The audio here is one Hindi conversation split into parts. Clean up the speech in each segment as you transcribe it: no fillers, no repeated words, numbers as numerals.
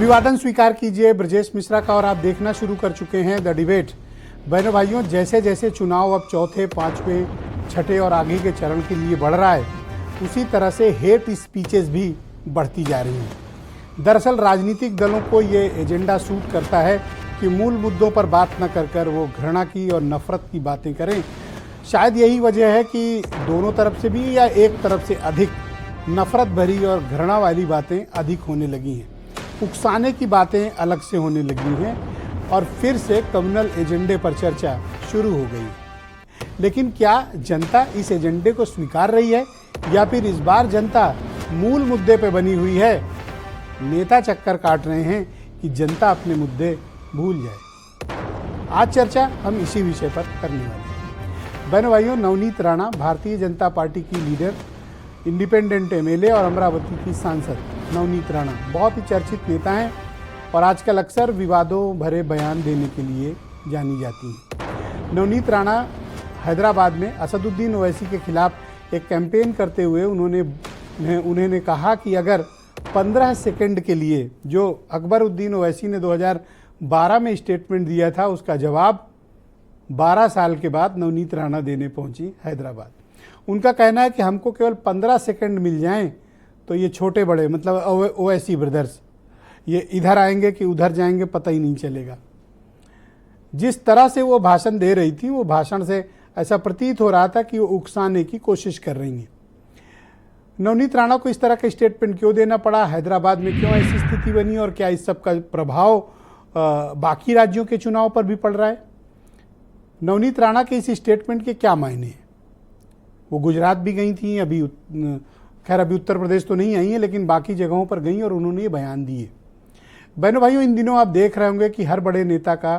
अभिवादन स्वीकार कीजिए ब्रजेश मिश्रा का और आप देखना शुरू कर चुके हैं द डिबेट। बहनों भाइयों, जैसे जैसे चुनाव अब चौथे, पांचवें, छठे और आगे के चरण के लिए बढ़ रहा है, उसी तरह से हेट स्पीचेस भी बढ़ती जा रही हैं। दरअसल राजनीतिक दलों को ये एजेंडा सूट करता है कि मूल मुद्दों पर बात न कर वो घृणा की और नफरत की बातें करें। शायद यही वजह है कि दोनों तरफ से भी या एक तरफ से अधिक नफरत भरी और घृणा वाली बातें अधिक होने लगी हैं। उकसाने की बातें अलग से होने लगी हैं और फिर से कम्युनल एजेंडे पर चर्चा शुरू हो गई। लेकिन क्या जनता इस एजेंडे को स्वीकार रही है या फिर इस बार जनता मूल मुद्दे पर बनी हुई है? नेता चक्कर काट रहे हैं कि जनता अपने मुद्दे भूल जाए। आज चर्चा हम इसी विषय पर करने वाले हैं। बहनों भाइयों, नवनीत राणा भारतीय जनता पार्टी की लीडर, इंडिपेंडेंट एमएलए और अमरावती की सांसद नवनीत राणा बहुत ही चर्चित नेता हैं और आजकल अक्सर विवादों भरे बयान देने के लिए जानी जाती हैं। नवनीत राणा हैदराबाद में असदुद्दीन ओवैसी के खिलाफ एक कैंपेन करते हुए उन्होंने कहा कि अगर 15 सेकंड के लिए जो अकबरुद्दीन ओवैसी ने 2012 में स्टेटमेंट दिया था, उसका जवाब 12 साल के बाद नवनीत राणा देने पहुंची हैदराबाद। उनका कहना है कि हमको केवल 15 सेकंड मिल जाएं तो ये छोटे बड़े मतलब ओवैसी ब्रदर्स ये इधर आएंगे कि उधर जाएंगे पता ही नहीं चलेगा। जिस तरह से वो भाषण दे रही थी, वो भाषण से ऐसा प्रतीत हो रहा था कि वो उकसाने की कोशिश कर रही हैं। नवनीत राणा को इस तरह का स्टेटमेंट क्यों देना पड़ा? हैदराबाद में क्यों ऐसी स्थिति बनी और क्या इस सब का प्रभाव बाकी राज्यों के चुनाव पर भी पड़ रहा है? नवनीत राणा के इस स्टेटमेंट के क्या मायने हैं? वो गुजरात भी गई थी, अभी उत्तर प्रदेश तो नहीं आई हैं, लेकिन बाकी जगहों पर गई और उन्होंने ये बयान दिए। बहनों भाइयों, इन दिनों आप देख रहे होंगे कि हर बड़े नेता का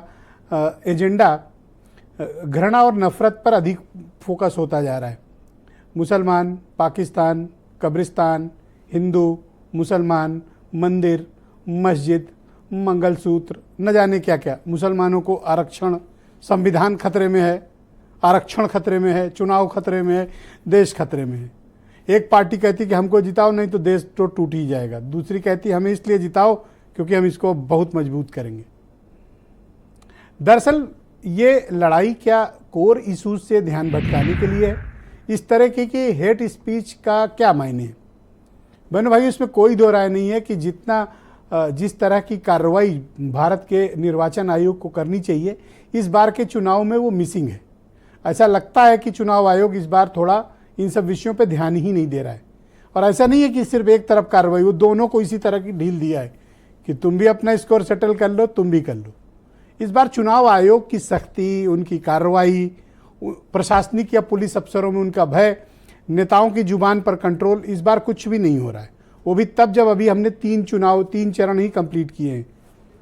एजेंडा घृणा और नफरत पर अधिक फोकस होता जा रहा है। मुसलमान, पाकिस्तान, कब्रिस्तान, हिंदू, मुसलमान, मंदिर, मस्जिद, मंगलसूत्र, न जाने क्या क्या। मुसलमानों को आरक्षण, संविधान खतरे में है, आरक्षण खतरे में है, चुनाव खतरे में है, देश खतरे में है। एक पार्टी कहती कि हमको जिताओ नहीं तो देश तो टूट ही जाएगा, दूसरी कहती हमें इसलिए जिताओ क्योंकि हम इसको बहुत मजबूत करेंगे। दरअसल ये लड़ाई क्या कोर इशूज से ध्यान भटकाने के लिए है? इस तरह की हेट स्पीच का क्या मायने है? बहनों भाई, इसमें कोई दो राय नहीं है कि जिस तरह की कार्रवाई भारत के निर्वाचन आयोग को करनी चाहिए, इस बार के चुनाव में वो मिसिंग है। ऐसा लगता है कि चुनाव आयोग इस बार थोड़ा इन सब विषयों पे ध्यान ही नहीं दे रहा है। और ऐसा नहीं है कि सिर्फ एक तरफ कार्रवाई, वो दोनों को इसी तरह की ढील दिया है कि तुम भी अपना स्कोर सेटल कर लो, तुम भी कर लो। इस बार चुनाव आयोग की सख्ती, उनकी कार्रवाई, प्रशासनिक या पुलिस अफसरों में उनका भय, नेताओं की जुबान पर कंट्रोल, इस बार कुछ भी नहीं हो रहा है। वो भी तब जब अभी हमने 3 चरण ही कंप्लीट किए हैं,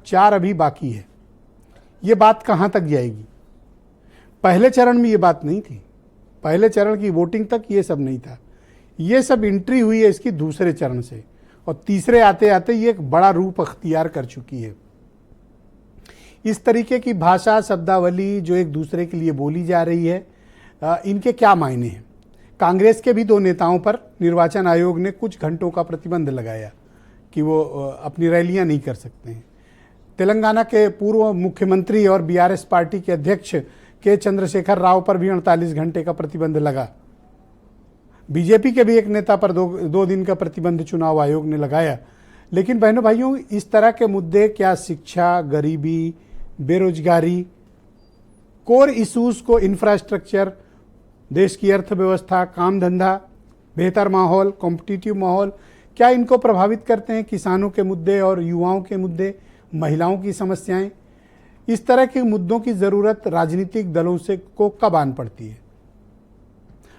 4 अभी बाकी है। ये बात कहाँ तक जाएगी? पहले चरण में ये बात नहीं थी, पहले चरण की वोटिंग तक ये सब नहीं था। ये सब एंट्री हुई है इसकी दूसरे चरण से और तीसरे आते आते ये एक बड़ा रूप अख्तियार कर चुकी है। इस तरीके की भाषा, शब्दावली जो एक दूसरे के लिए बोली जा रही है, इनके क्या मायने हैं? कांग्रेस के भी 2 नेताओं पर निर्वाचन आयोग ने कुछ घंटों का प्रतिबंध लगाया कि वो अपनी रैलियां नहीं कर सकते हैं। तेलंगाना के पूर्व मुख्यमंत्री और बीआरएस पार्टी के अध्यक्ष के चंद्रशेखर राव पर भी 48 घंटे का प्रतिबंध लगा। बीजेपी के भी एक नेता पर 2 दिन का प्रतिबंध चुनाव आयोग ने लगाया। लेकिन बहनों भाइयों, इस तरह के मुद्दे क्या शिक्षा, गरीबी, बेरोजगारी, कोर इशूज को, इंफ्रास्ट्रक्चर, देश की अर्थव्यवस्था, काम धंधा, बेहतर माहौल, कॉम्पिटिटिव माहौल, क्या इनको प्रभावित करते हैं? किसानों के मुद्दे और युवाओं के मुद्दे, महिलाओं की समस्याएं, इस तरह के मुद्दों की ज़रूरत राजनीतिक दलों से को कब आन पड़ती है?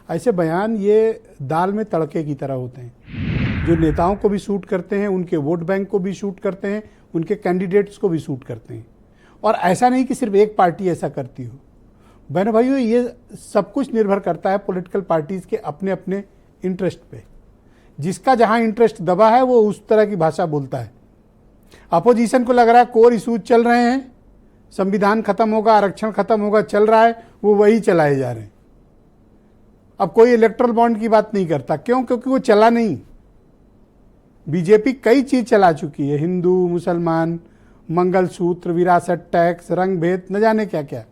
ऐसे बयान ये दाल में तड़के की तरह होते हैं, जो नेताओं को भी सूट करते हैं, उनके वोट बैंक को भी सूट करते हैं, उनके कैंडिडेट्स को भी सूट करते हैं। और ऐसा नहीं कि सिर्फ एक पार्टी ऐसा करती हो। बहनों भाइयों, ये सब कुछ निर्भर करता है पॉलिटिकल पार्टीज़ के अपने अपने इंटरेस्ट पे। जिसका जहाँ इंटरेस्ट दबा है वो उस तरह की भाषा बोलता है। अपोजिशन को लग रहा है कोर इशूज चल रहे हैं, संविधान खत्म होगा, आरक्षण खत्म होगा, चल रहा है, वो वही चलाए जा रहे हैं। अब कोई इलेक्ट्रल बॉन्ड की बात नहीं करता। क्यों? क्योंकि वो चला नहीं। बीजेपी कई चीज चला चुकी है, हिंदू मुसलमान, मंगलसूत्र, विरासत टैक्स, रंग भेद, न जाने क्या क्या,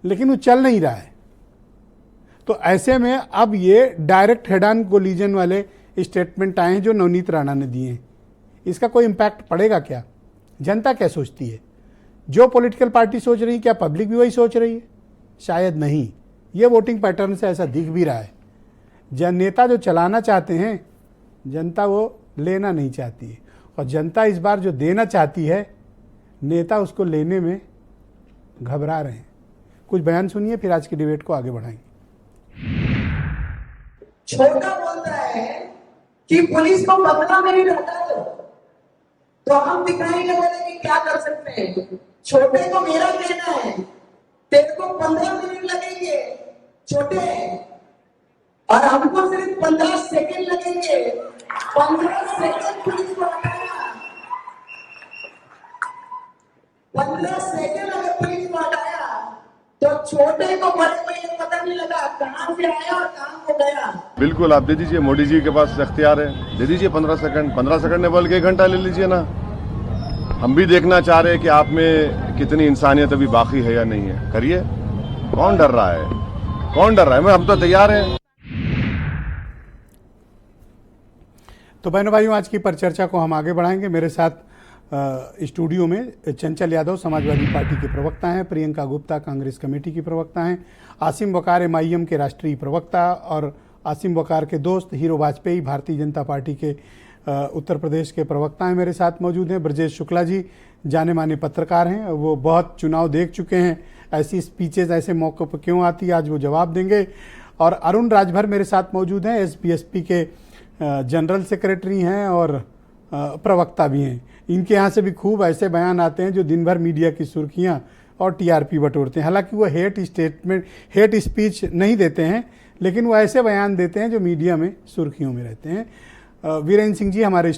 लेकिन वो चल नहीं रहा है। तो ऐसे में अब ये डायरेक्ट हेड ऑन कोलिजन वाले स्टेटमेंट आए हैं जो नवनीत राणा ने दिए हैं। इसका कोई इम्पैक्ट पड़ेगा क्या? जनता क्या सोचती है? जो पॉलिटिकल पार्टी सोच रही है, क्या पब्लिक भी वही सोच रही है? शायद नहीं। ये वोटिंग पैटर्न से ऐसा दिख भी रहा है। नेता जो चलाना चाहते हैं, जनता वो लेना नहीं चाहती है, और जनता इस बार जो देना चाहती है, नेता उसको लेने में घबरा रहे हैं। कुछ बयान सुनिए, फिर आज की डिबेट को आगे बढ़ाएंगे। छोटा बोलता है कि पुलिस को 15 मिनट हटा दो, तो हम दिखाएंगे, बोले कि क्या कर सकते हैं। छोटे को मेरा कहना है, तेरे को 15 मिनट लगेंगे छोटे, और हमको सिर्फ 15 सेकंड लगेंगे। 15 सेकंड पुलिस को हटाया, 15 सेकंड अगर पुलिस को हटाया तो छोटे को बड़े को ये पता नहीं लगा कहां से आया और कहां को गया। बिल्कुल, आप दे दीजिए, मोदी जी के पास इख्तियार है, दे दीजिए 15 सेकंड। 15 सेकंड ने बोल के 1 घंटा ले लीजिए ना। हम भी देखना चाह रहे हैं कि आप में कितनी इंसानियत अभी बाकी है या नहीं है। करिए, कौन डर रहा है? कौन डर रहा है? हम तो तैयार हैं। तो बहनों भाइयों, आज की परिचर्चा को हम आगे बढ़ाएंगे। मेरे साथ स्टूडियो में चंचल यादव समाजवादी पार्टी के प्रवक्ता हैं, प्रियंका गुप्ता कांग्रेस कमेटी की प्रवक्ता हैं, आसिम वकार MIM के राष्ट्रीय प्रवक्ता, और आसिम वकार के दोस्त हीरो वाजपेयी भारतीय जनता पार्टी के उत्तर प्रदेश के प्रवक्ता हैं। मेरे साथ मौजूद हैं ब्रजेश शुक्ला जी, जाने माने पत्रकार हैं, वो बहुत चुनाव देख चुके हैं। ऐसी स्पीचेज ऐसे मौक़ों पर क्यों आती है, आज वो जवाब देंगे। और अरुण राजभर मेरे साथ मौजूद हैं, SPSP के जनरल सेक्रेटरी हैं और प्रवक्ता भी हैं। इनके यहाँ से भी खूब ऐसे बयान आते हैं जो दिन भर मीडिया की सुर्खियाँ और TRP बटोरते हैं। हालांकि वो हेट स्पीच नहीं देते हैं, लेकिन वो ऐसे बयान देते हैं जो मीडिया में सुर्खियों में रहते हैं। वीरेंद्र सिंह जी हमारे